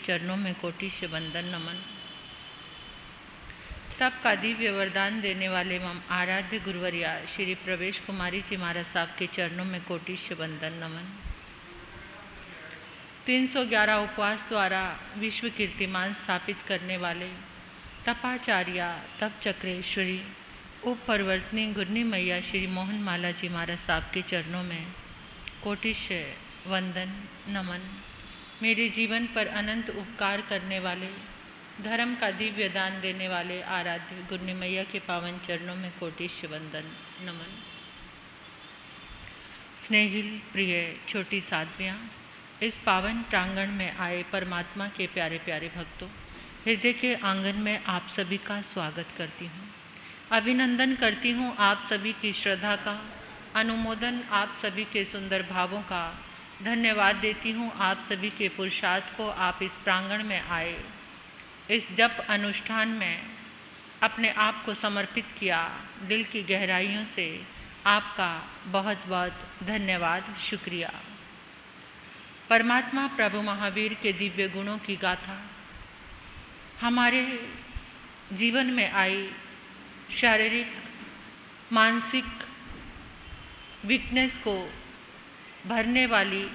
चरणों में कोटिश वंदन नमन। तब का दिव्य वरदान देने वाले मम आराध्य गुरुवरिया श्री प्रवेश कुमारी जी महाराज साहब के चरणों में कोटिश वंदन नमन। 311 उपवास द्वारा विश्व कीर्तिमान स्थापित करने वाले तपाचार्या तप चक्रेश्वरी उप परिवर्तनी गुरनी मैया श्री मोहन माला जी महाराज साहब के चरणों में कोटिश वंदन नमन। मेरे जीवन पर अनंत उपकार करने वाले धर्म का दिव्य दान देने वाले आराध्य गुरनी मैया के पावन चरणों में कोटिश वंदन नमन। स्नेहिल प्रिय छोटी साध्वियाँ, इस पावन प्रांगण में आए परमात्मा के प्यारे प्यारे भक्तों, हृदय के आंगन में आप सभी का स्वागत करती हूँ। अभिनंदन करती हूँ आप सभी की श्रद्धा का, अनुमोदन आप सभी के सुंदर भावों का, धन्यवाद देती हूँ आप सभी के पुरुषार्थ को। आप इस प्रांगण में आए, इस जप अनुष्ठान में अपने आप को समर्पित किया, दिल की गहराइयों से आपका बहुत बहुत धन्यवाद, शुक्रिया। परमात्मा प्रभु महावीर के दिव्य गुणों की गाथा हमारे जीवन में आई शारीरिक मानसिक वीकनेस को भरने वाली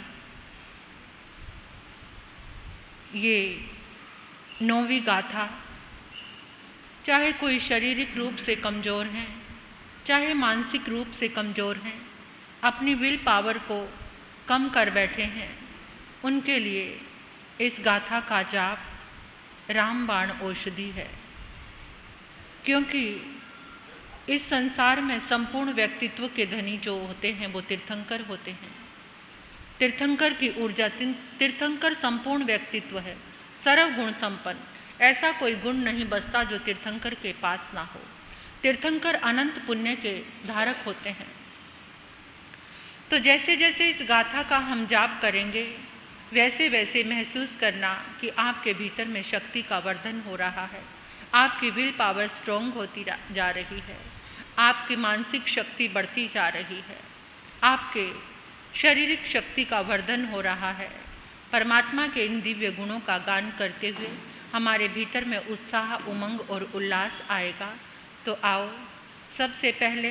ये 9वीं गाथा, चाहे कोई शारीरिक रूप से कमज़ोर हैं, चाहे मानसिक रूप से कमज़ोर हैं, अपनी विल पावर को कम कर बैठे हैं, उनके लिए इस गाथा का जाप रामबाण औषधि है। क्योंकि इस संसार में संपूर्ण व्यक्तित्व के धनी जो होते हैं वो तीर्थंकर होते हैं। तीर्थंकर की ऊर्जा, तीर्थंकर संपूर्ण व्यक्तित्व है, सर्व गुण संपन्न। ऐसा कोई गुण नहीं बसता जो तीर्थंकर के पास ना हो। तीर्थंकर अनंत पुण्य के धारक होते हैं। तो जैसे जैसे इस गाथा का हम जाप करेंगे, वैसे वैसे महसूस करना कि आपके भीतर में शक्ति का वर्धन हो रहा है, आपकी विल पावर स्ट्रॉन्ग होती जा रही है, आपकी मानसिक शक्ति बढ़ती जा रही है, आपके शारीरिक शक्ति का वर्धन हो रहा है। परमात्मा के इन दिव्य गुणों का गान करते हुए हमारे भीतर में उत्साह, उमंग और उल्लास आएगा। तो आओ सबसे पहले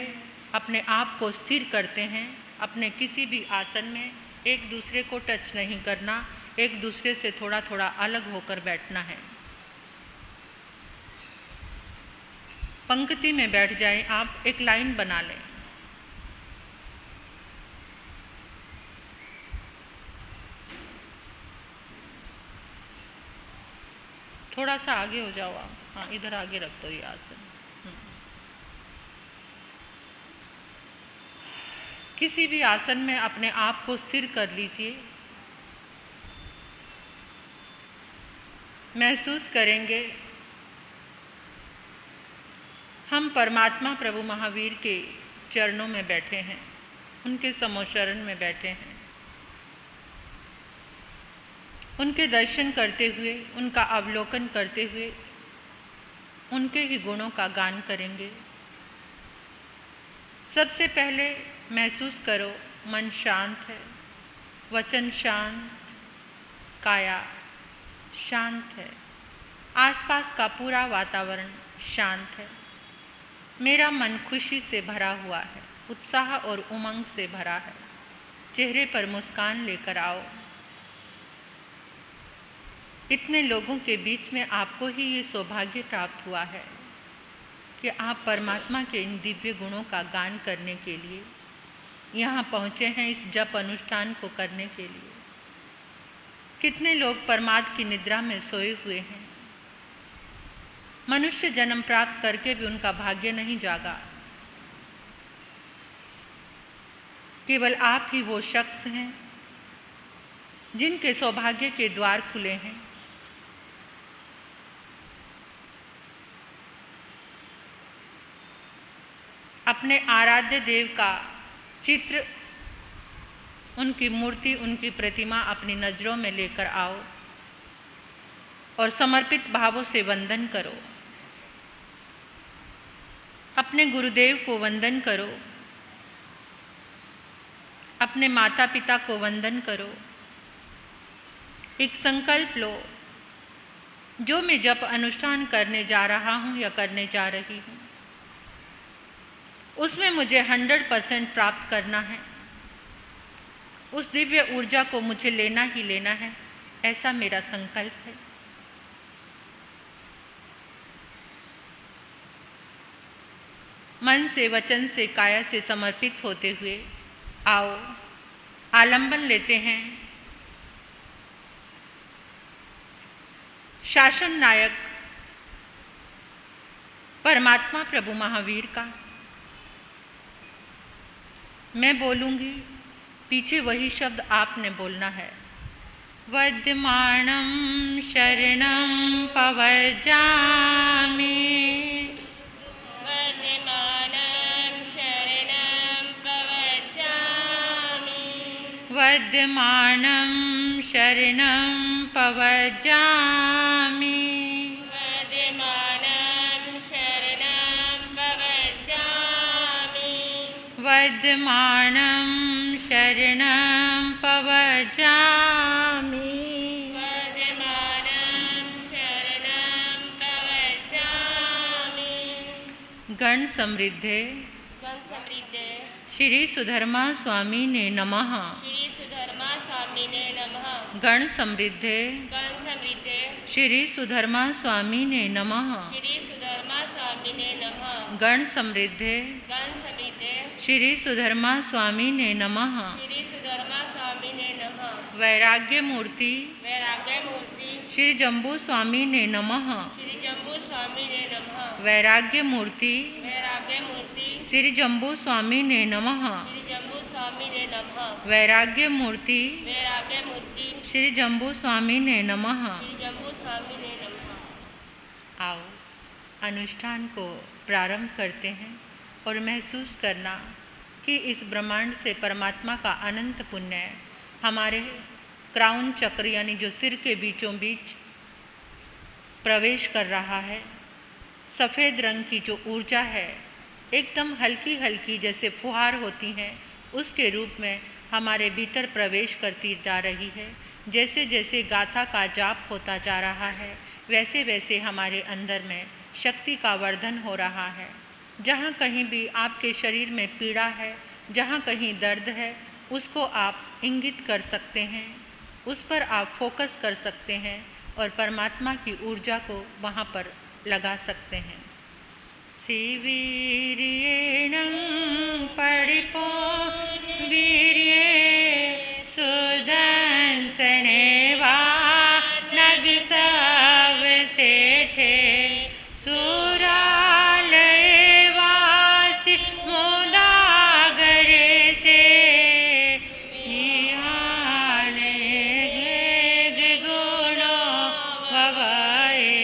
अपने आप को स्थिर करते हैं। अपने किसी भी आसन में एक दूसरे को टच नहीं करना, एक दूसरे से थोड़ा थोड़ा अलग होकर बैठना है। पंक्ति में बैठ जाएं, आप एक लाइन बना लें। थोड़ा सा आगे हो जाओ आप, हाँ इधर आगे रख दो ये आसन। किसी भी आसन में अपने आप को स्थिर कर लीजिए। महसूस करेंगे हम परमात्मा प्रभु महावीर के चरणों में बैठे हैं, उनके समोशरण में बैठे हैं। उनके दर्शन करते हुए, उनका अवलोकन करते हुए उनके ही गुणों का गान करेंगे। सबसे पहले महसूस करो मन शांत है, वचन शांत, काया शांत है, आसपास का पूरा वातावरण शांत है। मेरा मन खुशी से भरा हुआ है, उत्साह और उमंग से भरा है। चेहरे पर मुस्कान लेकर आओ। इतने लोगों के बीच में आपको ही ये सौभाग्य प्राप्त हुआ है कि आप परमात्मा के इन दिव्य गुणों का गान करने के लिए यहाँ पहुँचे हैं, इस जप अनुष्ठान को करने के लिए। कितने लोग परमात्मा की निद्रा में सोए हुए हैं। मनुष्य जन्म प्राप्त करके भी उनका भाग्य नहीं जागा। केवल आप ही वो शख्स हैं जिनके सौभाग्य के द्वार खुले हैं। अपने आराध्य देव का चित्र, उनकी मूर्ति, उनकी प्रतिमा अपनी नज़रों में लेकर आओ और समर्पित भावों से वंदन करो। अपने गुरुदेव को वंदन करो, अपने माता पिता को वंदन करो। एक संकल्प लो जो मैं जप अनुष्ठान करने जा रहा हूँ या करने जा रही हूँ, उसमें मुझे 100% प्राप्त करना है। उस दिव्य ऊर्जा को मुझे लेना ही लेना है, ऐसा मेरा संकल्प है। मन से, वचन से, काया से समर्पित होते हुए आओ आलंबन लेते हैं शासन नायक परमात्मा प्रभु महावीर का। मैं बोलूँगी, पीछे वही शब्द आपने बोलना है। वद्यमाणं शरणं पवजामि, वद्यमानं शरणं पवजामि, वद्यमानं शरणं पवजामि, गण समृद्धे श्री सुधर्मा स्वामी ने नमः। गण समृद्धे श्री सुधर्मा स्वामी ने नमः। गण समृद्धे श्री सुधर्मा स्वामी ने नमः। वैराग्य मूर्ति श्री जम्बू स्वामी ने नमः। वैराग्य मूर्ति श्री जम्बू स्वामी ने नमः। वैराग्य मूर्ति श्री जम्बू स्वामी ने नमः। आओ अनुष्ठान को प्रारंभ करते हैं और महसूस करना कि इस ब्रह्मांड से परमात्मा का अनंत पुण्य हमारे क्राउन चक्र यानी जो सिर के बीचों बीच प्रवेश कर रहा है। सफ़ेद रंग की जो ऊर्जा है, एकदम हल्की हल्की जैसे फुहार होती हैं, उसके रूप में हमारे भीतर प्रवेश करती जा रही है। जैसे जैसे गाथा का जाप होता जा रहा है, वैसे वैसे हमारे अंदर में शक्ति का वर्धन हो रहा है। जहाँ कहीं भी आपके शरीर में पीड़ा है, जहाँ कहीं दर्द है, उसको आप इंगित कर सकते हैं, उस पर आप फोकस कर सकते हैं और परमात्मा की ऊर्जा को वहाँ पर लगा सकते हैं। शिवीर्येणं परिपूर्णवीर्ये सुदंसनेवा नगसवसेठे सुरालयवासि मोदागरे से निहालये गुणो भवाये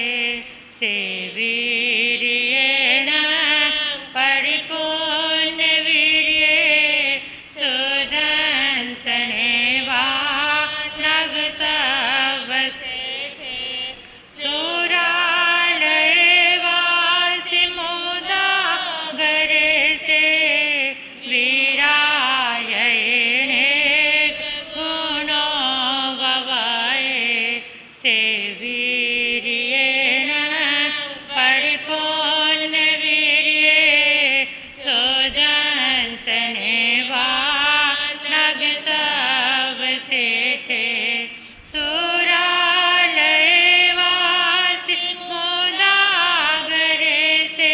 सेवीर्येण परिपूर्णवीर्ये सुदंसनेवा नगसवसेठे सुरालयवासि मोदागरे से वीरायणे गुणो भवाये सेवीर्येण परिपूर्णवीर्ये सुदंसनेवा नगसवसेठे सुरालयवासि मोदागरे से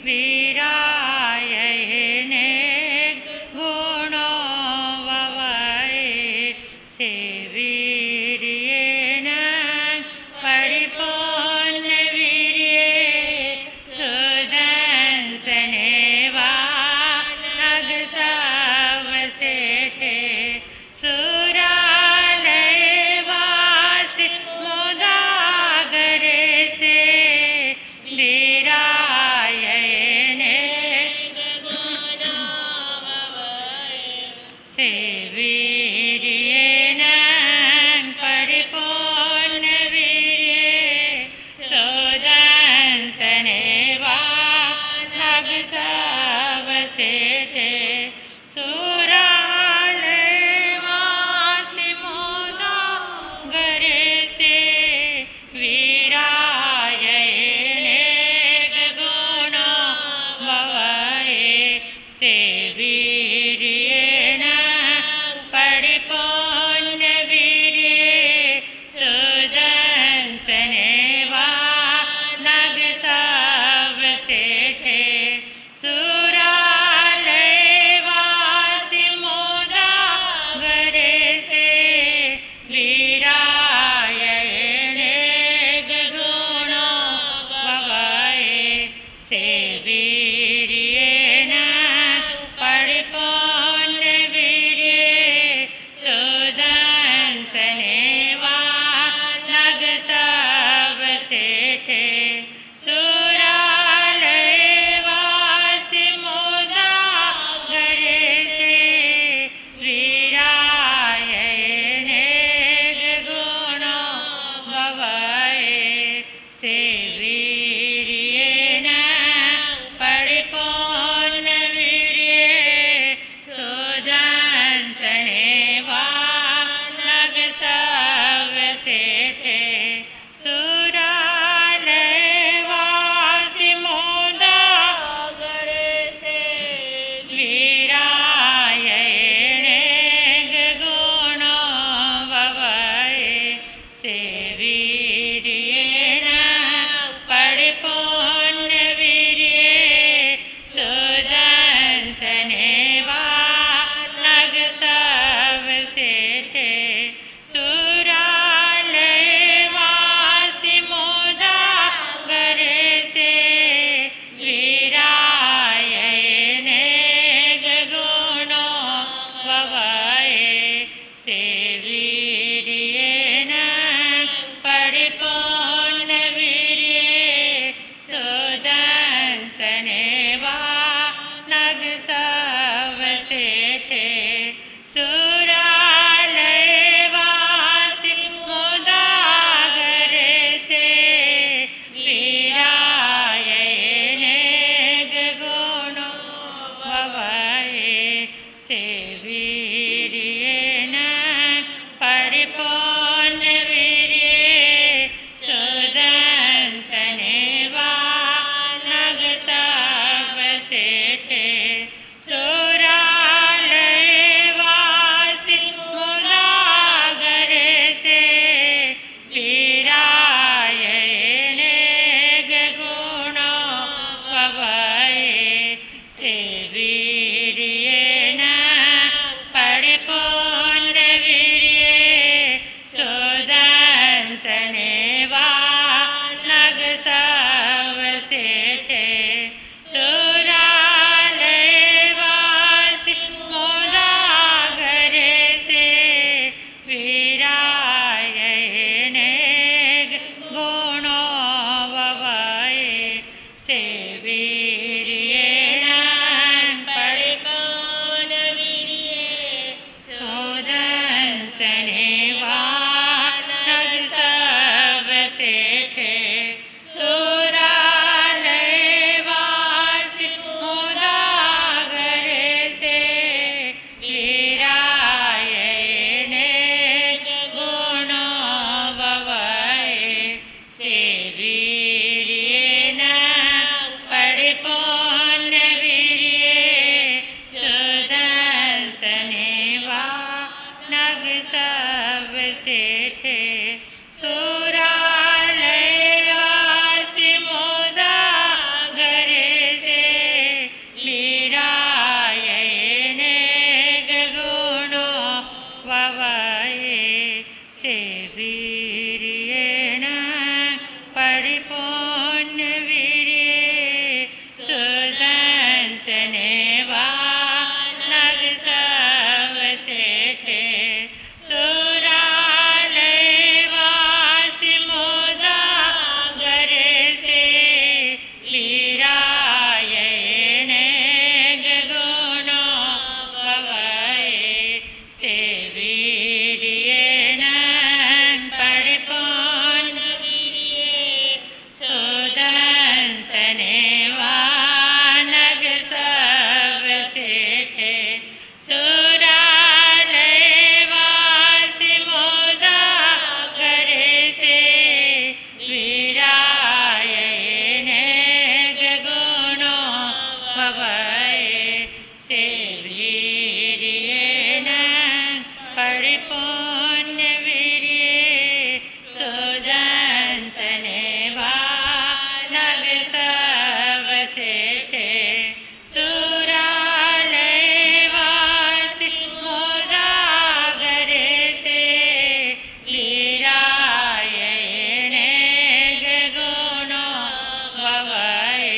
वीरायणे गुणो भवाये सेवीर्येण परिपूर्णवीर्ये सुदंसनेवा नगसवसेठे सुरालयवासि मोदागरे से वीरायणे गुणो भवाये सेवीर्येण परिपूर्णवीर्ये सुदंसनेवा नगसवसेठे सुरालयवासि मोदागरे से ववये सेवीर्येण परिपूर्णवीर्ये सुदंसनेवा नग सवसेते सुरालयवासि मोदागरे से लीलायने गगुणो ववये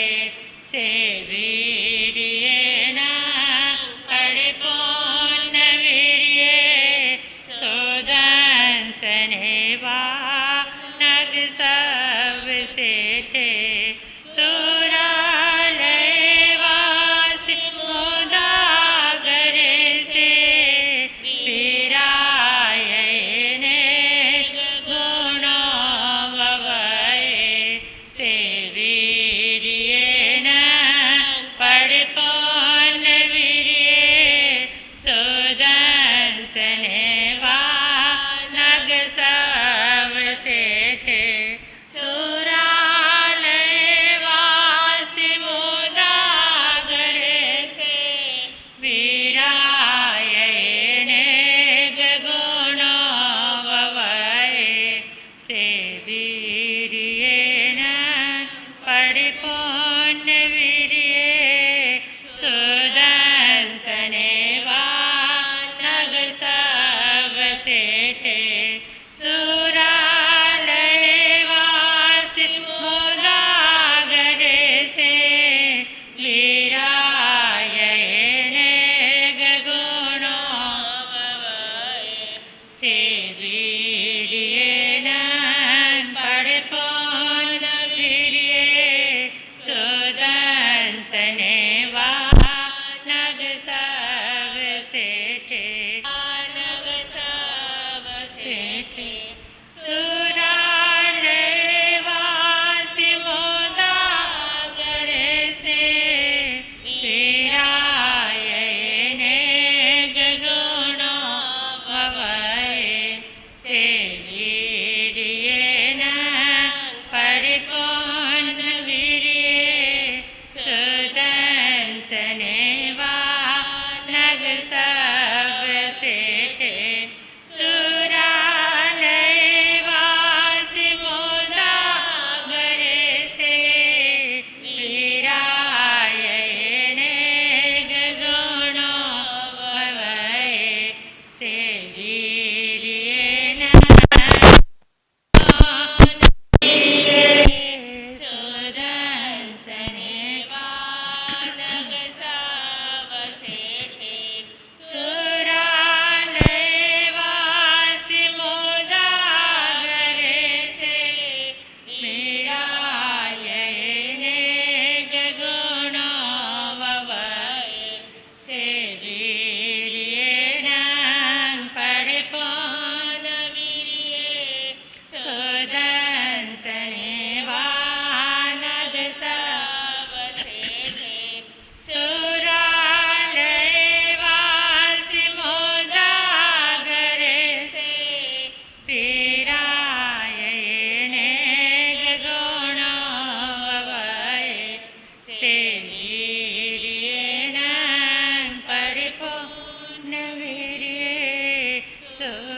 सेवीर्येण परिपूर्णवीर्ये सुदंसनेवा नग सवसेते सुरालयवासि मोदागरे से वीरायणे गुणो ववये सेवीर्येण परिपूर्णवीर्ये सुदंसनेवा नग सवसेते सुरालयवासि मोदागरे से वीरायणे गगुणो ववये सेवीर्येण परिपूर्णवीर्ये सुदंसनेवा नग सवसेते सुरालयवासि मोदागरे से वीरायणे गगुणो ववये सेवीर्येण परिपूर्णवीर्ये सुदंसनेवा नग सवसेते सुरालयवासि मोदागरे से वीरायणे गगुणो ववये सेवीर्येण परिपूर्णवीर्ये सुदंसनेवा नग सवसेते सुरालयवासि मोदागरे से वीरायणे गगुणो ववये सेवीर्येण सुदंसनेवा नग सवसेते सुरालयवासि मोदागरे से वीरायणे गगुणो ववये सेवीर्येण परिपूर्णवीर्ये सुदंसनेवा नग सवसेते सुरालयवासि मोदागरे से वीरायणे गगुणो ववये सेवीर्येण परिपूर्णवीर्ये सुदंसनेवा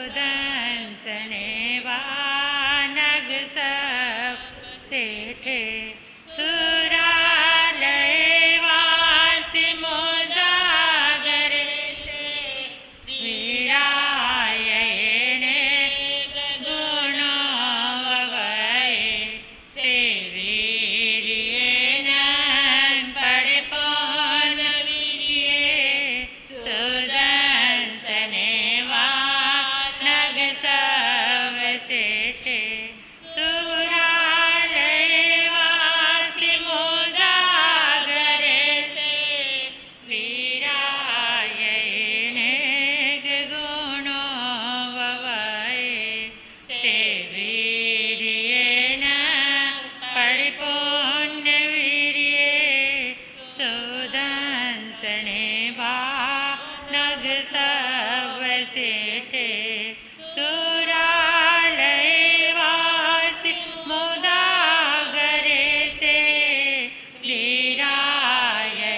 नग सवसेते सुरालयवासि मोदागरे से वीरायणे गगुणो ववये सेवीर्येण परिपूर्णवीर्ये सुदंसनेवा नग सवसेते सुरालयवासि मोदागरे से वीरायणे गगुणो ववये सेवीर्येण परिपूर्णवीर्ये सुदंसनेवा नग सवसेते सुरालयवासि मोदागरे से वीरायणे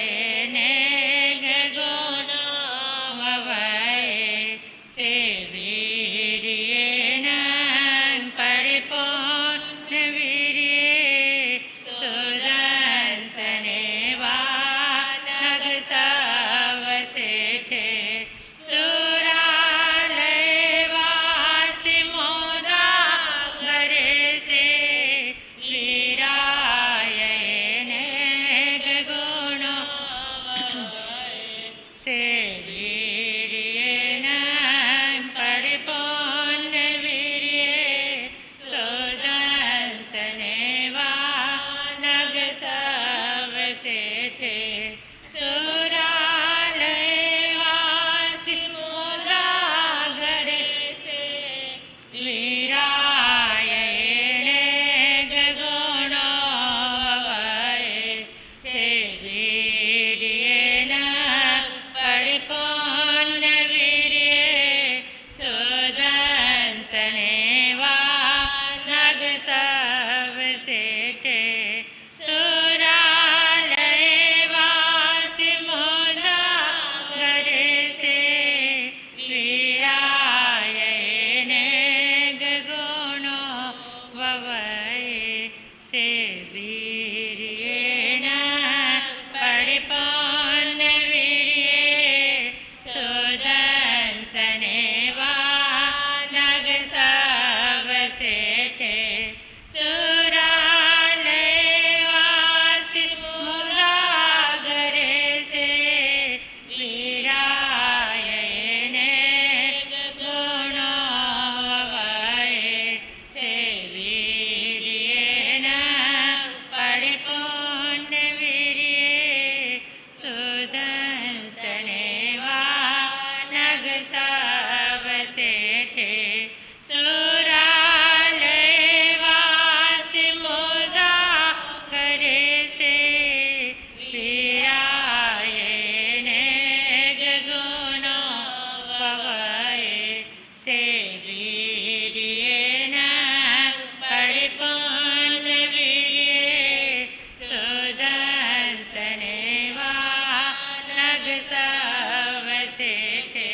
सवसेठे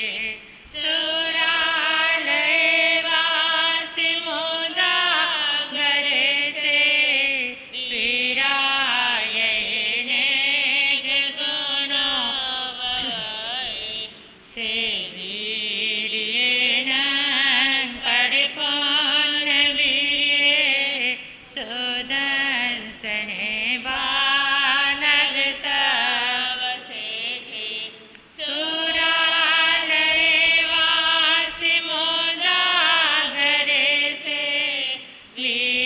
सुरालयवासि मुदागरे से वीरायणे गुणो से वीर्येण परिपूर्ण वीर्ये सुदर्शने बानग सवसेठे सुरालयवासि मुदागरे से वीरायणे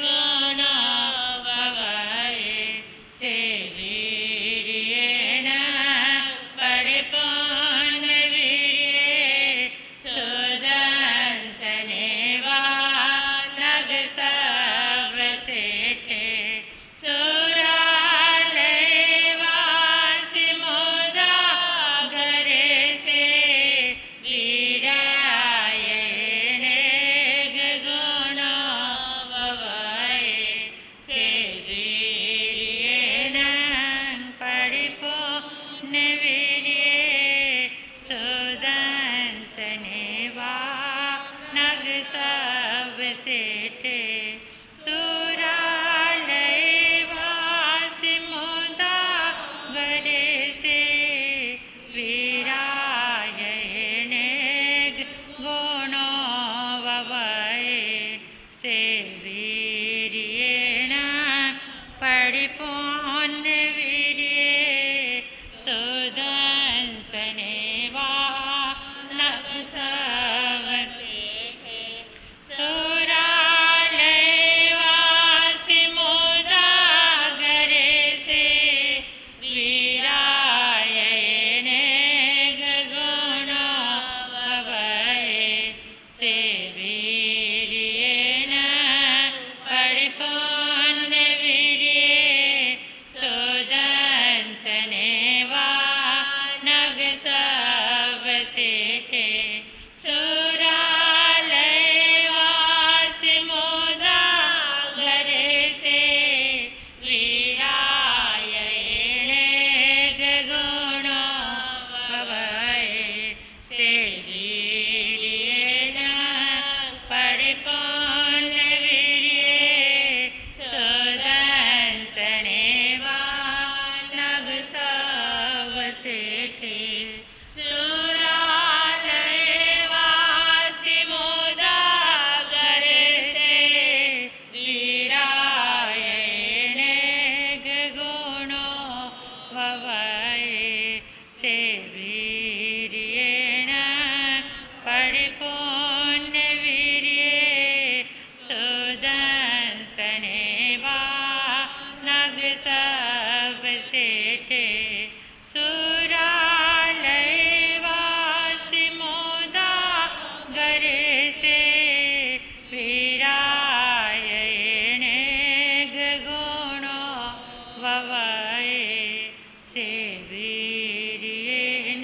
गुणो भवये से वीर्येण परिपूर्ण वीर्ये सुदर्शने वानग सवसेठे सुरालयवासि मुदागरे से वीरायणे गुणो भवये से वीर्येण परिपूर्ण वीर्ये सुदर्शने वानग सवसेठे सुरालयवासि मुदागरे से वीरायणे गुणो भवये से वीर्येण परिपूर्ण वीर्ये सुदर्शने वानग सवसेठे सुरालयवासि मुदागरे से वीरायणे गुणो भवये से वीर्येण परिपूर्ण वीर्ये सुदर्शने वानग सवसेठे सुरालयवासि मुदागरे से वीरायणे गुणो भवये से वीर्येण परिपूर्ण वीर्ये सुदर्शने वानग सवसेठे सुरालयवासि मुदागरे से वीरायणे गुणो भवये से वीर्येण परिपूर्ण वीर्ये सुदर्शने वानग सवसेठे सुरालयवासि मुदागरे से वीरायणे गुणो भवये से वीर्येण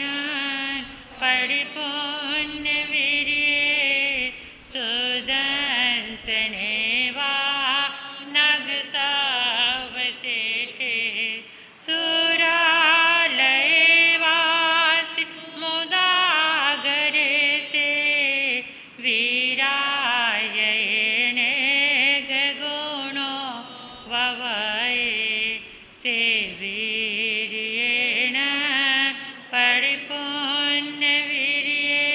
परिपूर्ण वीर्ये सुदर्शने वानग सवसेठे सुरालयवासि मुदागरे से वीरायणे गुणो भवये से वीर्येण परिपूर्ण वीर्ये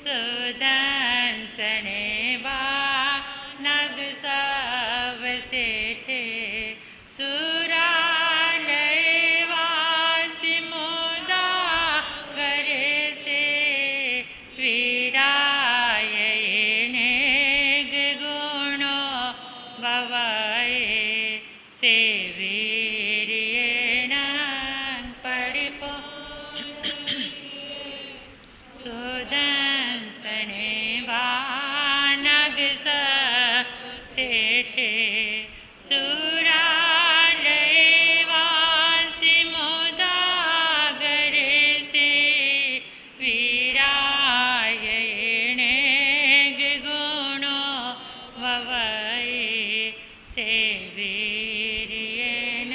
सुदर्शने वानग सवसेठे सुरालयवासि मुदागरे से वीरायणे गुणो भवये से वीर्येण परिपूर्ण सुदर्शने वानग सवसेठे सुरालयवासि मुदागरे से वीरायणे गुणो भवये से वीर्येण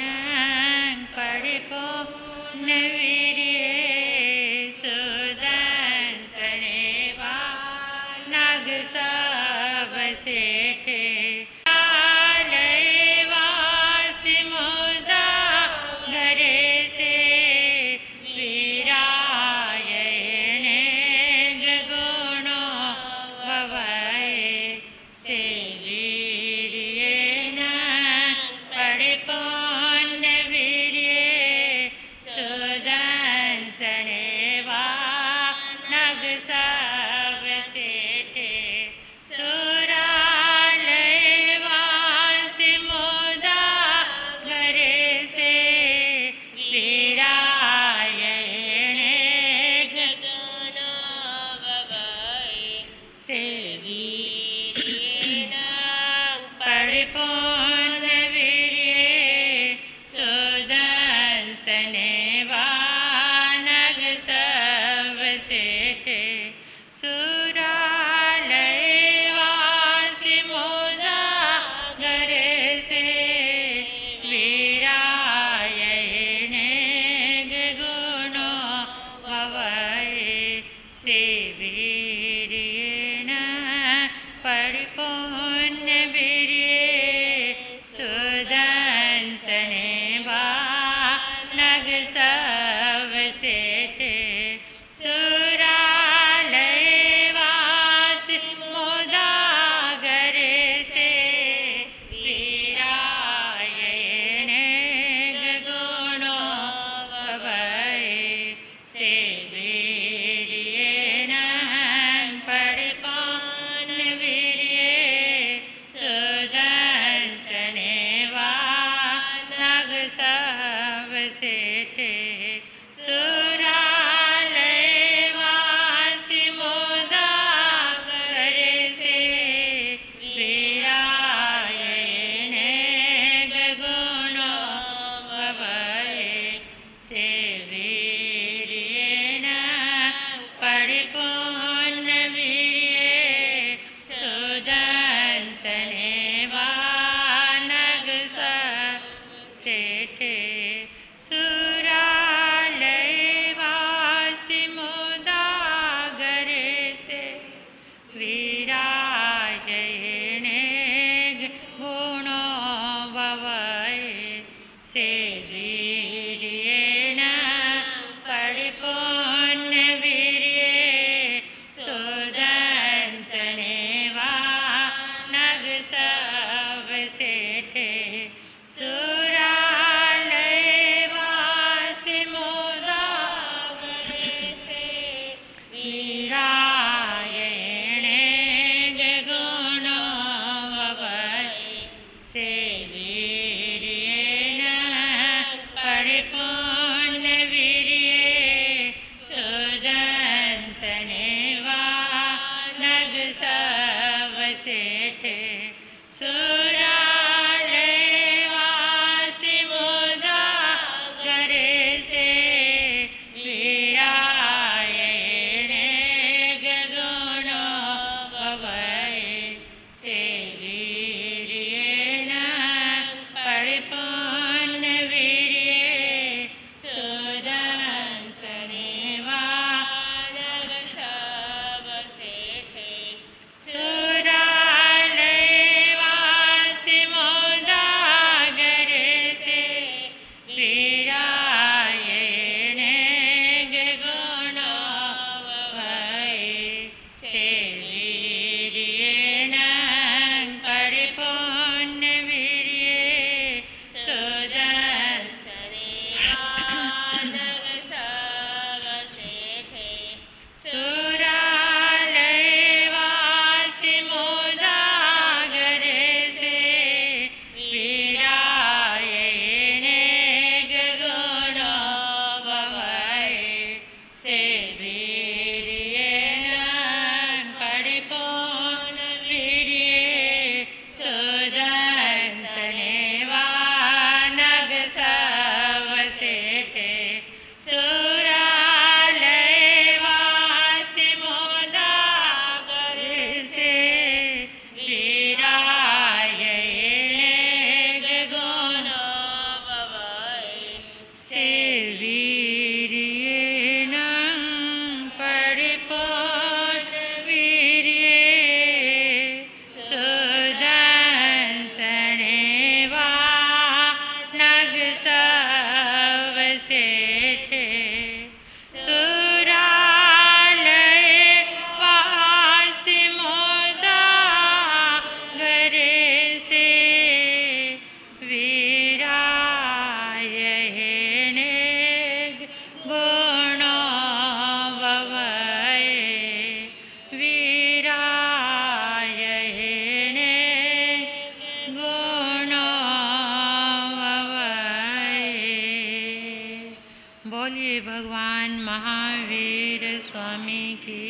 बोलिए भगवान महावीर स्वामी की।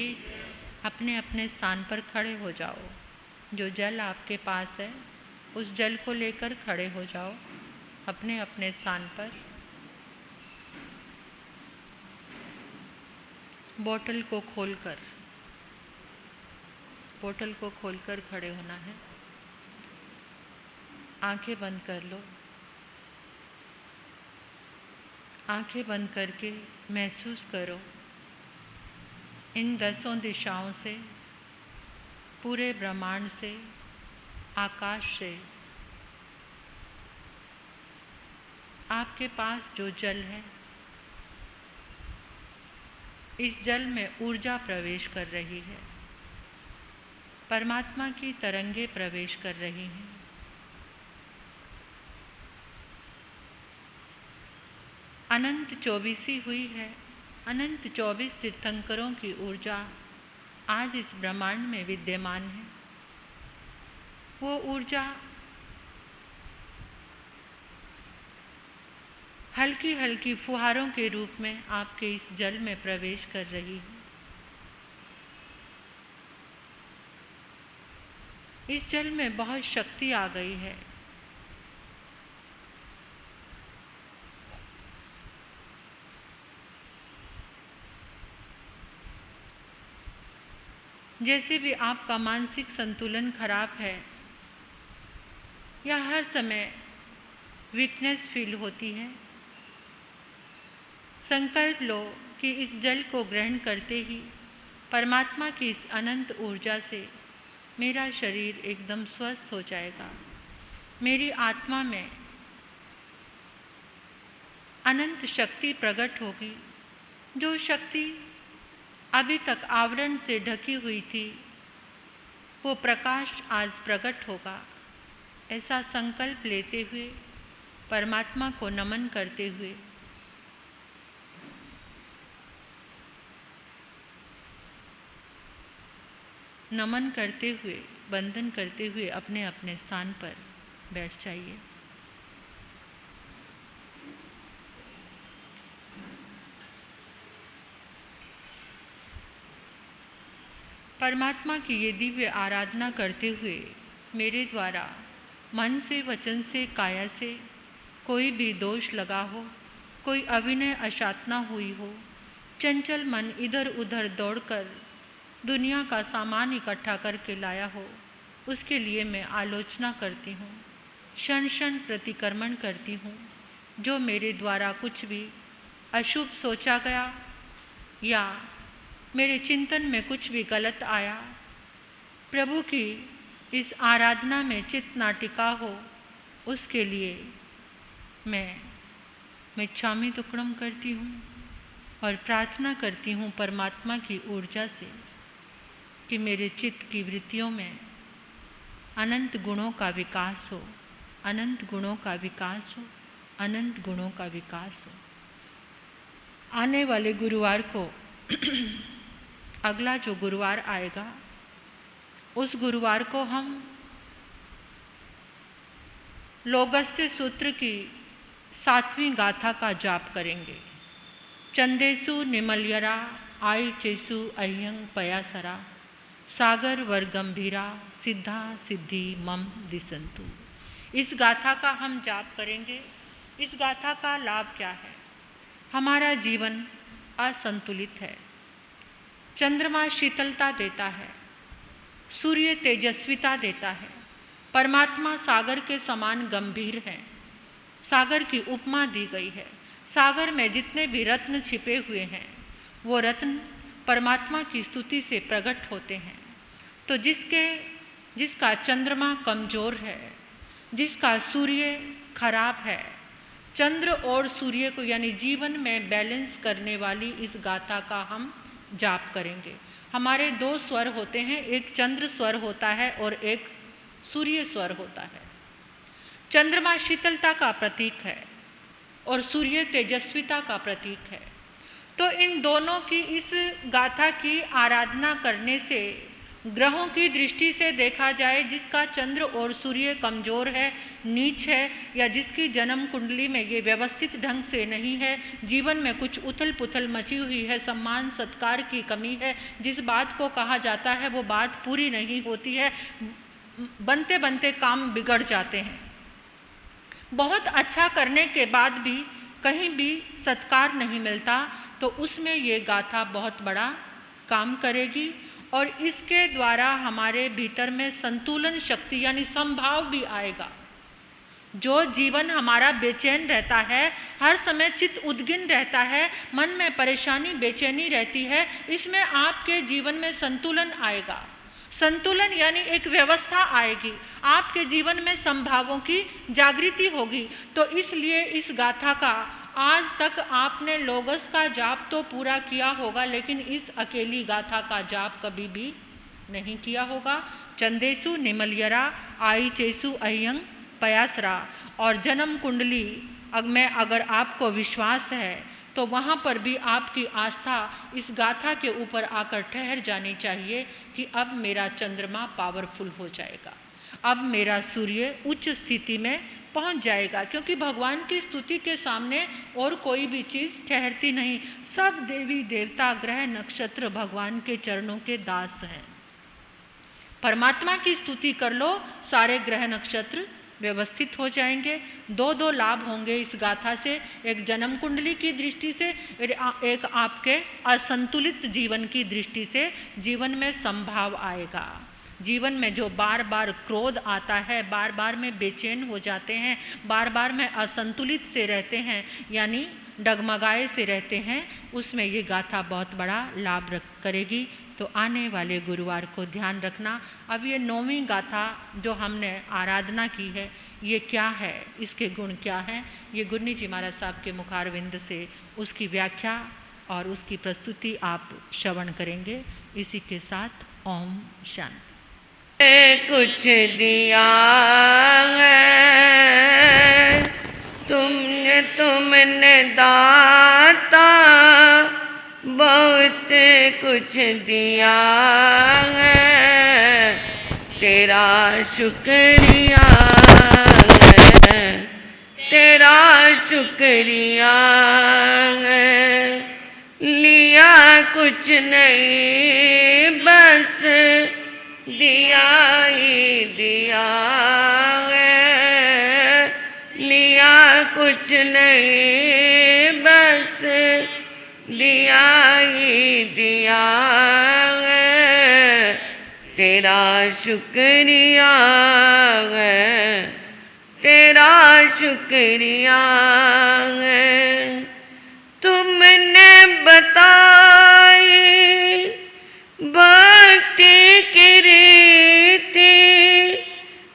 अपने अपने स्थान पर खड़े हो जाओ। जो जल आपके पास है उस जल को लेकर खड़े हो जाओ अपने अपने स्थान पर। बोतल को खोलकर खड़े होना है। आंखें बंद कर लो। आंखें बंद करके महसूस करो इन 10 दिशाओं से, पूरे ब्रह्मांड से, आकाश से आपके पास जो जल है, इस जल में ऊर्जा प्रवेश कर रही है, परमात्मा की तरंगे प्रवेश कर रही हैं। अनंत 24 हुई है। अनंत 24 तीर्थंकरों की ऊर्जा आज इस ब्रह्मांड में विद्यमान है। वो ऊर्जा हल्की हल्की फुहारों के रूप में आपके इस जल में प्रवेश कर रही है। इस जल में बहुत शक्ति आ गई है। जैसे भी आपका मानसिक संतुलन खराब है या हर समय वीकनेस फील होती है, संकल्प लो कि इस जल को ग्रहण करते ही परमात्मा की इस अनंत ऊर्जा से मेरा शरीर एकदम स्वस्थ हो जाएगा। मेरी आत्मा में अनंत शक्ति प्रकट होगी। जो शक्ति अभी तक आवरण से ढकी हुई थी, वो प्रकाश आज प्रकट होगा। ऐसा संकल्प लेते हुए, परमात्मा को नमन करते हुए वंदन करते हुए अपने अपने स्थान पर बैठ जाइए। परमात्मा की ये दिव्य आराधना करते हुए मेरे द्वारा मन से, वचन से, काया से कोई भी दोष लगा हो, कोई अभिनय अशातना हुई हो, चंचल मन इधर उधर दौड़कर दुनिया का सामान इकट्ठा करके लाया हो, उसके लिए मैं आलोचना करती हूँ, क्षण क्षण प्रतिक्रमण करती हूँ। जो मेरे द्वारा कुछ भी अशुभ सोचा गया या मेरे चिंतन में कुछ भी गलत आया, प्रभु की इस आराधना में चित्त ना टिका हो, उसके लिए मैं मिच्छामि दुक्कडम करती हूँ और प्रार्थना करती हूँ परमात्मा की ऊर्जा से कि मेरे चित्त की वृत्तियों में अनंत गुणों का विकास हो, अनंत गुणों का विकास हो, अनंत गुणों का विकास हो। आने वाले गुरुवार को अगला जो गुरुवार आएगा, उस गुरुवार को हम लोगस्य सूत्र की 7वीं गाथा का जाप करेंगे। चंदेसु निमलयरा आय चेसु अह्यंग पयासरा सागर वर गंभीरा सिद्धा सिद्धि मम दिसंतु। इस गाथा का हम जाप करेंगे। इस गाथा का लाभ क्या है? हमारा जीवन असंतुलित है। चंद्रमा शीतलता देता है, सूर्य तेजस्विता देता है, परमात्मा सागर के समान गंभीर है। सागर की उपमा दी गई है। सागर में जितने भी रत्न छिपे हुए हैं, वो रत्न परमात्मा की स्तुति से प्रकट होते हैं। तो जिसका चंद्रमा कमज़ोर है, जिसका सूर्य खराब है, चंद्र और सूर्य को यानी जीवन में बैलेंस करने वाली इस गाथा का हम जाप करेंगे। हमारे 2 स्वर होते हैं, एक चंद्र स्वर होता है और एक सूर्य स्वर होता है। चंद्रमा शीतलता का प्रतीक है और सूर्य तेजस्विता का प्रतीक है। तो इन दोनों की इस गाथा की आराधना करने से ग्रहों की दृष्टि से देखा जाए, जिसका चंद्र और सूर्य कमजोर है, नीच है, या जिसकी जन्म कुंडली में ये व्यवस्थित ढंग से नहीं है, जीवन में कुछ उथल पुथल मची हुई है, सम्मान सत्कार की कमी है, जिस बात को कहा जाता है वो बात पूरी नहीं होती है, बनते बनते काम बिगड़ जाते हैं, बहुत अच्छा करने के बाद भी कहीं भी सत्कार नहीं मिलता, तो उसमें ये गाथा बहुत बड़ा काम करेगी और इसके द्वारा हमारे भीतर में संतुलन शक्ति यानी समभाव भी आएगा। जो जीवन हमारा बेचैन रहता है, हर समय चित्त उद्गिन रहता है, मन में परेशानी बेचैनी रहती है, इसमें आपके जीवन में संतुलन आएगा। संतुलन यानी एक व्यवस्था आएगी, आपके जीवन में संभावों की जागृति होगी। तो इसलिए इस गाथा का आज तक आपने लोगस का जाप तो पूरा किया होगा, लेकिन इस अकेली गाथा का जाप कभी भी नहीं किया होगा। चंदेसु निमलयरा आई चेसु अयंग पयासरा, और जन्म कुंडली में अगर आपको विश्वास है तो वहाँ पर भी आपकी आस्था इस गाथा के ऊपर आकर ठहर जानी चाहिए कि अब मेरा चंद्रमा पावरफुल हो जाएगा, अब मेरा सूर्य उच्च स्थिति में पहुंच जाएगा, क्योंकि भगवान की स्तुति के सामने और कोई भी चीज़ ठहरती नहीं। सब देवी देवता ग्रह नक्षत्र भगवान के चरणों के दास हैं। परमात्मा की स्तुति कर लो, सारे ग्रह नक्षत्र व्यवस्थित हो जाएंगे। दो लाभ होंगे इस गाथा से, एक जन्म कुंडली की दृष्टि से, एक आपके असंतुलित जीवन की दृष्टि से। जीवन में संभाव आएगा, जीवन में जो बार बार क्रोध आता है, बार बार में बेचैन हो जाते हैं, बार बार में असंतुलित से रहते हैं, यानी डगमगाए से रहते हैं, उसमें ये गाथा बहुत बड़ा लाभ करेगी। तो आने वाले गुरुवार को ध्यान रखना। अब ये 9वीं गाथा जो हमने आराधना की है, ये क्या है, इसके गुण क्या हैं, ये गुरनी जी महाराज साहब के मुखारविंद से उसकी व्याख्या और उसकी प्रस्तुति आप श्रवण करेंगे। इसी के साथ ओम शांति। कुछ दिया है तुमने दाता, बहुत कुछ दिया है, तेरा शुक्रिया है, तेरा शुक्रिया है। लिया कुछ नहीं, बस दिया ही दिया है, लिया कुछ नहीं, बस दिया ही दिया है, तेरा शुक्रिया है, तेरा शुक्रिया है। तुमने बताई भक्ति की रीति,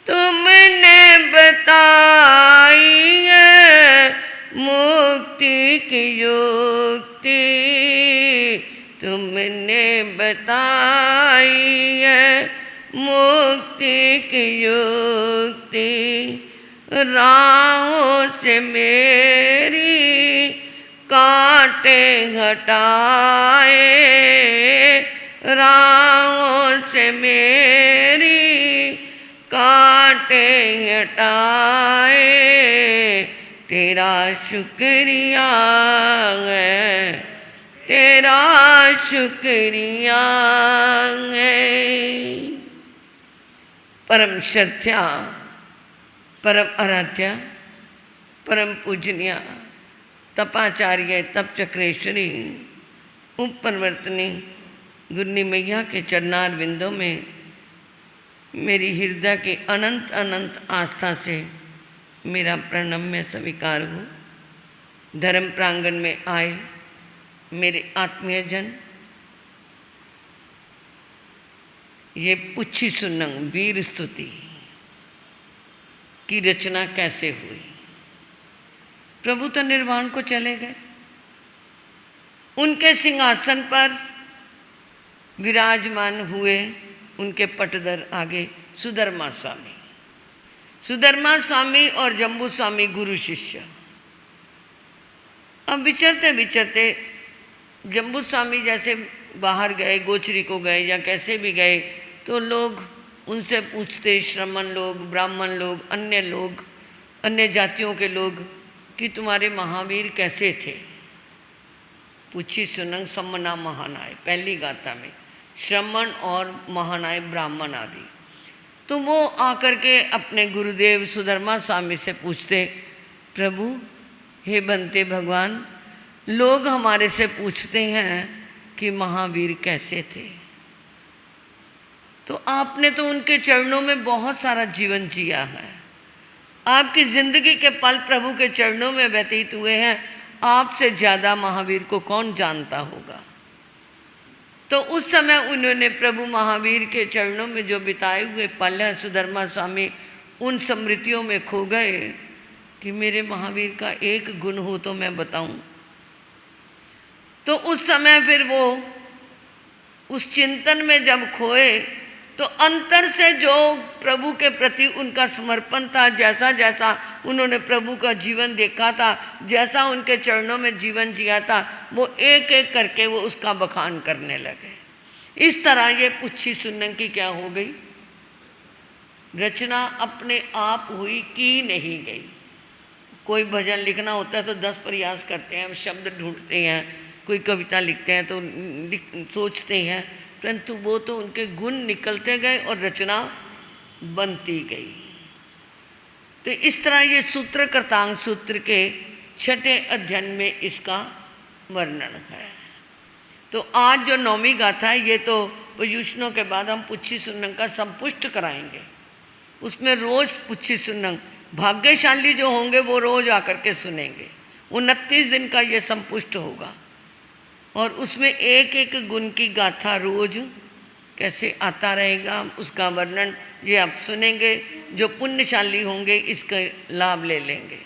तुमने बताई है मुक्ति की युक्ति, तुमने बताई है मुक्ति की युक्ति। राहों से मेरी कांटे हटाए, राहों से मेरी कांटे हटाए, तेरा शुक्रिया है, तेरा शुक्रिया है। परम श्रद्धा, परम आराध्या, परम पूजनीय तपाचार्य तप चक्रेश्वरी उपपरिवर्तनी गुरनी मैया के चरणार बिंदों में मेरी हृदय के अनंत अनंत आस्था से मेरा प्रणम्य स्वीकार हो। धर्म प्रांगण में आए मेरे आत्मीय जन, ये पुच्छी सुनंग वीर स्तुति की रचना कैसे हुई। प्रभु तो निर्वाण को चले गए, उनके सिंहासन पर विराजमान हुए उनके पटदर आगे सुधर्मा स्वामी, सुधर्मा स्वामी और जम्बू स्वामी गुरु शिष्य। अब विचरते विचरते जम्बू स्वामी जैसे बाहर गए, गोचरी को गए या कैसे भी गए, तो लोग उनसे पूछते, श्रमण लोग, ब्राह्मण लोग, अन्य जातियों के लोग, कि तुम्हारे महावीर कैसे थे। पूछी सुनंग सम्मना महानाय, पहली गाथा में श्रमण और महानाय ब्राह्मण आदि। तो वो आकर के अपने गुरुदेव सुधर्मा स्वामी से पूछते, प्रभु हे बनते भगवान, लोग हमारे से पूछते हैं कि महावीर कैसे थे। तो आपने तो उनके चरणों में बहुत सारा जीवन जिया है, आपकी जिंदगी के पल प्रभु के चरणों में व्यतीत हुए हैं, आपसे ज़्यादा महावीर को कौन जानता होगा। तो उस समय उन्होंने प्रभु महावीर के चरणों में जो बिताए हुए पल हैं, सुधर्मा स्वामी उन स्मृतियों में खो गए कि मेरे महावीर का एक गुण हो तो मैं बताऊं। तो उस समय फिर वो उस चिंतन में जब खोए, तो अंतर से जो प्रभु के प्रति उनका समर्पण था, जैसा जैसा उन्होंने प्रभु का जीवन देखा था, जैसा उनके चरणों में जीवन जिया था, वो एक एक करके वो उसका बखान करने लगे। इस तरह ये पुच्छी सुनन की क्या हो गई, रचना अपने आप हुई की नहीं गई। कोई भजन लिखना होता है तो 10 प्रयास करते हैं, शब्द ढूंढते हैं, कोई कविता लिखते हैं तो सोचते हैं, परंतु वो तो उनके गुण निकलते गए और रचना बनती गई। तो इस तरह ये सूत्र कृतांग सूत्र के 6ठे अध्ययन में इसका वर्णन है। तो आज जो 9वीं गाथा है, ये तो पयुष्णों के बाद हम पुच्छी सुनंग का संपुष्ट कराएंगे। उसमें रोज पुच्छी सुनंग, भाग्यशाली जो होंगे वो रोज आकर के सुनेंगे। 29 दिन का ये संपुष्ट होगा और उसमें एक एक गुण की गाथा रोज कैसे आता रहेगा, उसका वर्णन ये आप सुनेंगे। जो पुण्यशाली होंगे इसका लाभ ले लेंगे।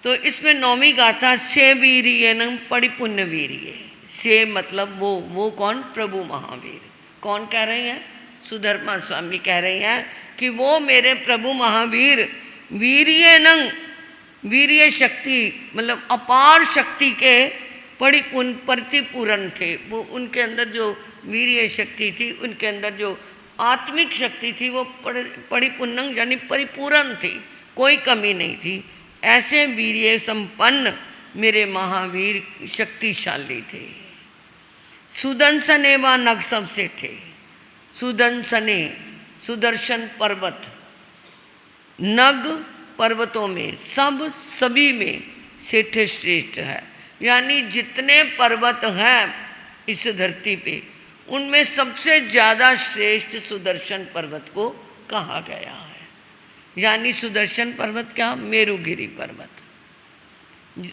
तो इसमें 9वीं गाथा से वीरियनम परिपुण्य वीर्य। से मतलब वो कौन, प्रभु महावीर। कौन कह रहे हैं, सुधर्मा स्वामी कह रहे हैं कि वो मेरे प्रभु महावीर वीर्यनंग, वीर्य शक्ति मतलब अपार शक्ति के परिपूर्ण थे। वो उनके अंदर जो वीर्य शक्ति थी, उनके अंदर जो आत्मिक शक्ति थी, वो परिपूर्ण यानी परिपूर्ण थी, कोई कमी नहीं थी। ऐसे वीर्य संपन्न मेरे महावीर शक्तिशाली थे। सुदर्शने व नग सबसे थे। सुदर्शने सुदर्शन पर्वत, नग पर्वतों में, सभी में सेठ श्रेष्ठ है। यानी जितने पर्वत हैं इस धरती पे, उनमें सबसे ज़्यादा श्रेष्ठ सुदर्शन पर्वत को कहा गया है। यानी सुदर्शन पर्वत क्या, मेरुगिरी पर्वत।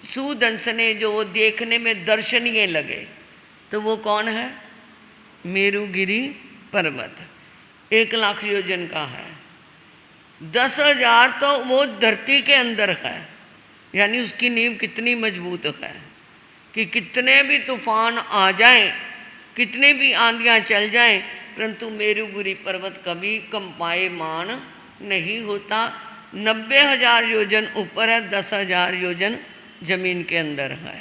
सुदर्शने जो वो देखने में दर्शनीय लगे, तो वो कौन है, मेरुगिरी पर्वत। 1 लाख योजन का है। 10,000 तो वो धरती के अंदर है। यानी उसकी नींव कितनी मजबूत है कि कितने भी तूफान आ जाएं, कितने भी आंधियां चल जाएं, परंतु मेरुगिरी पर्वत कभी कंपायमान नहीं होता। 90,000 योजन ऊपर है, 10,000 योजन जमीन के अंदर है।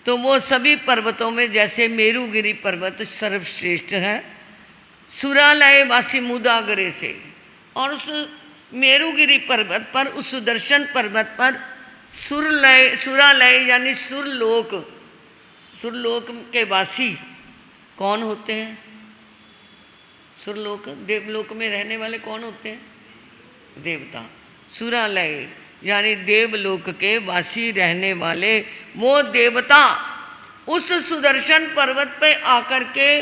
तो वो सभी पर्वतों में जैसे मेरुगिरी पर्वत सर्वश्रेष्ठ है। सुरालय वासी मुदागरे से, और उस मेरुगिरी पर्वत पर, उस सुदर्शन पर्वत पर सुरालय यानी सुरलोक, सुरलोक के वासी कौन होते हैं, सुरलोक देवलोक में रहने वाले कौन होते हैं, देवता। सुरालय यानी देवलोक के वासी रहने वाले वो देवता उस सुदर्शन पर्वत पे आकर के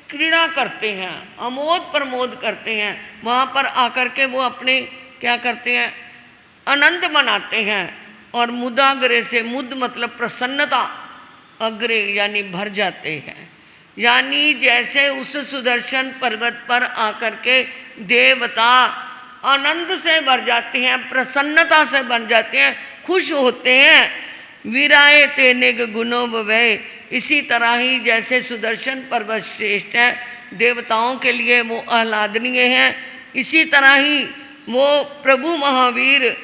क्रीड़ा करते हैं, आमोद प्रमोद करते हैं। वहाँ पर आकर के वो अपने क्या करते हैं, आनंद मनाते हैं। और मुदाग्रे से, मुद मतलब प्रसन्नता, अग्रे यानी भर जाते हैं। यानी जैसे उस सुदर्शन पर्वत पर आकर के देवता आनंद से भर जाते हैं, प्रसन्नता से बन जाते हैं, खुश होते हैं। वीराय तेने गुणों भय, इसी तरह ही जैसे सुदर्शन पर्वत श्रेष्ठ है, देवताओं के लिए वो आह्लादनीय है, इसी तरह ही वो प्रभु महावीर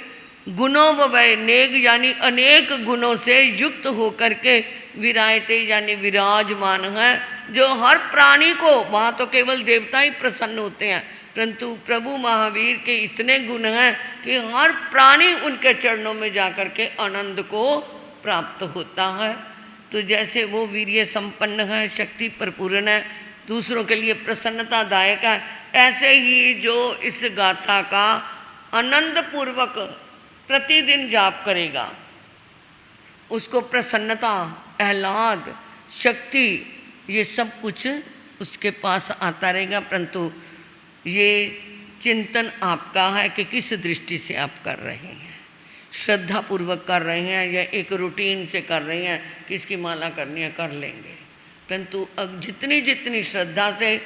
गुणों भय, नेक यानी अनेक गुणों से युक्त होकर के विरायते यानी विराजमान है। जो हर प्राणी को, वहाँ तो केवल देवता ही प्रसन्न होते हैं, परंतु प्रभु महावीर के इतने गुण हैं कि हर प्राणी उनके चरणों में जाकर के आनंद को प्राप्त होता है। तो जैसे वो वीर्य संपन्न है, शक्ति परिपूर्ण है, दूसरों के लिए प्रसन्नतादायक है, ऐसे ही जो इस गाथा का आनंद पूर्वक प्रतिदिन जाप करेगा उसको प्रसन्नता, आह्लाद, शक्ति, ये सब कुछ उसके पास आता रहेगा। परंतु ये चिंतन आपका है कि किस दृष्टि से आप कर रहे हैं, श्रद्धा पूर्वक कर रहे हैं या एक रूटीन से कर रहे हैं कि इसकी माला करनी है कर लेंगे। परंतु अब जितनी जितनी श्रद्धा से,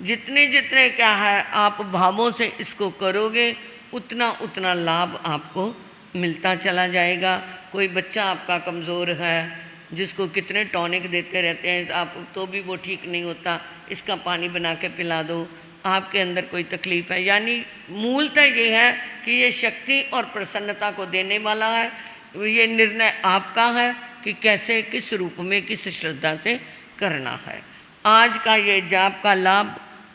जितने जितने क्या है आप भावों से इसको करोगे, उतना उतना लाभ आपको मिलता चला जाएगा। कोई बच्चा आपका कमज़ोर है जिसको कितने टॉनिक देते रहते हैं आप, तो भी वो ठीक नहीं होता, इसका पानी बना के पिला दो। आपके अंदर कोई तकलीफ़ है, यानी मूलतः ये है कि ये शक्ति और प्रसन्नता को देने वाला है। ये निर्णय आपका है कि कैसे, किस रूप में, किस श्रद्धा से करना है। आज का ये जाप का लाभ,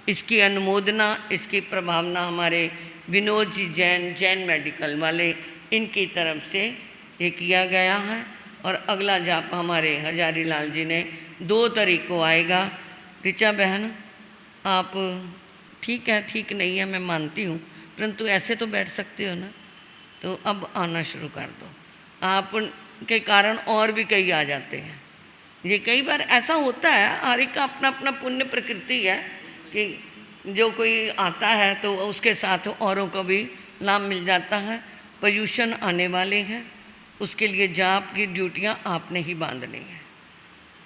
इसकी अनुमोदना, इसकी प्रभावना हमारे विनोद जी जैन मेडिकल वाले, इनकी तरफ से ये किया गया है। और अगला जाप हमारे हजारी लाल जी ने 2 तारीख को आएगा। ऋचा बहन, आप ठीक है, ठीक नहीं है मैं मानती हूँ, परंतु ऐसे तो बैठ सकते हो ना, तो अब आना शुरू कर दो। आप के कारण और भी कई आ जाते हैं। ये कई बार ऐसा होता है, हर एक का अपना अपना पुण्य प्रकृति है कि जो कोई आता है तो उसके साथ औरों को भी लाभ मिल जाता है। पर्यूषण आने वाले हैं, उसके लिए जाप की ड्यूटियाँ आपने ही बांधनी है।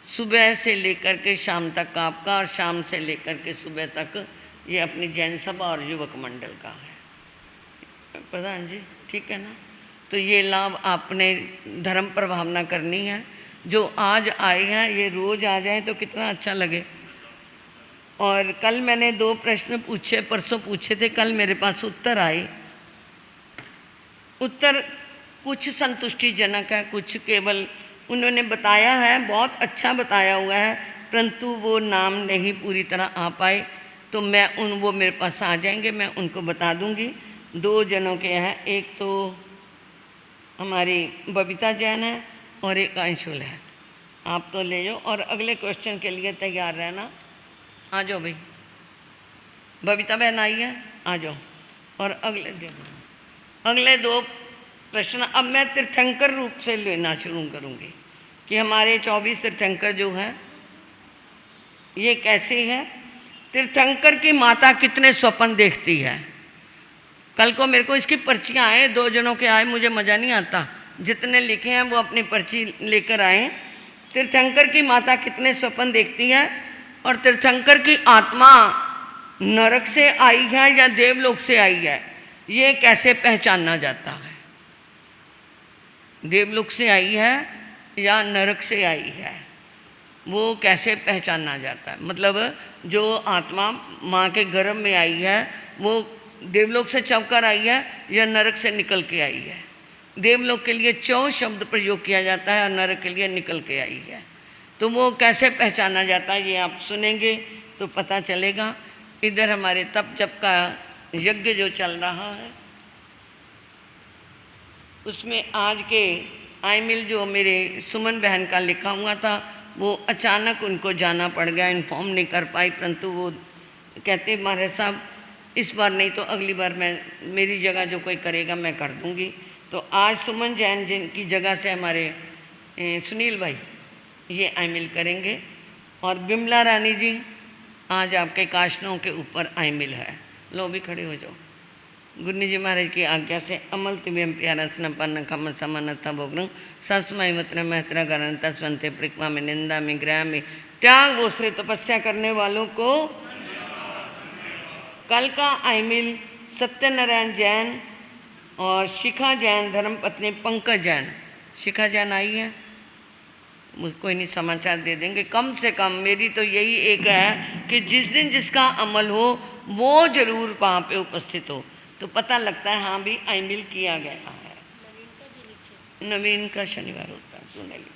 सुबह से लेकर के शाम तक आपका, और शाम से लेकर के सुबह तक ये अपनी जैन सभा और युवक मंडल का है। प्रधान जी ठीक है ना? तो ये लाभ आपने धर्म प्रभावना करनी है। जो आज आए हैं ये रोज़ आ जाएं तो कितना अच्छा लगे। और कल मैंने 2 प्रश्न पूछे, परसों पूछे थे, कल मेरे पास उत्तर आए। उत्तर कुछ संतुष्टिजनक है, कुछ केवल उन्होंने बताया है, बहुत अच्छा बताया हुआ है, परंतु वो नाम नहीं पूरी तरह आ पाए। तो मैं वो मेरे पास आ जाएंगे, मैं उनको बता दूंगी। 2 जनों के हैं, एक तो हमारी बबीता जैन है और एक अंशुल है। आप तो ले जाओ और अगले क्वेश्चन के लिए तैयार रहना। आ जाओ भाई, बबीता बहन आई है, आ जाओ। और अगले 2 प्रश्न अब मैं तीर्थंकर रूप से लेना शुरू करूँगी कि हमारे 24 तीर्थंकर जो हैं ये कैसे हैं। तीर्थंकर की माता कितने स्वप्न देखती है। कल को मेरे को इसकी पर्चियाँ आए, 2 जनों के आए, मुझे मज़ा नहीं आता, जितने लिखे हैं वो अपनी पर्ची लेकर आए। तीर्थंकर की माता कितने स्वप्न देखती है और तीर्थंकर की आत्मा नरक से आई है या देवलोक से आई है, ये कैसे पहचाना जाता है। देवलोक से आई है या नरक से आई है, वो कैसे पहचाना जाता है। मतलब जो आत्मा माँ के गर्भ में आई है वो देवलोक से चमकर आई है या नरक से निकल के आई है। देवलोक के लिए 4 शब्द प्रयोग किया जाता है और नरक के लिए निकल के आई है। तो वो कैसे पहचाना जाता है ये आप सुनेंगे तो पता चलेगा। इधर हमारे तप जप का यज्ञ जो चल रहा है उसमें आज के आईमिल जो मेरे सुमन बहन का लिखा हुआ था वो अचानक उनको जाना पड़ गया, इन्फॉर्म नहीं कर पाई, परंतु वो कहते महाराज साहब इस बार नहीं तो अगली बार मैं, मेरी जगह जो कोई करेगा मैं कर दूंगी। तो आज सुमन जैन जिनकी जगह से हमारे सुनील भाई ये आईमिल करेंगे। और बिमला रानी जी आज आपके काशनों के ऊपर आईमिल है। लो भी खड़े हो जाओ। गुरनी जी महाराज की आज्ञा से अमल तिव्यम प्यारा स्नपन्न खम समन्नता भोग्रं सस्मय मत्र महत्रा गणंत स्वंते प्रिक्मा में निंदा में ग्रह में त्याग गोश्रे तपस्या करने वालों को। कल का आईमिल सत्यनारायण जैन और शिखा जैन धर्मपत्नी पंकज जैन। शिखा जैन आई है, कोई नहीं समाचार दे देंगे। कम से कम मेरी तो यही एक है कि जिस दिन जिसका अमल हो वो जरूर वहाँ पे उपस्थित हो, तो पता लगता है हाँ भी आईमिल किया गया है। नवीन का शनिवार होता है, सुनेली।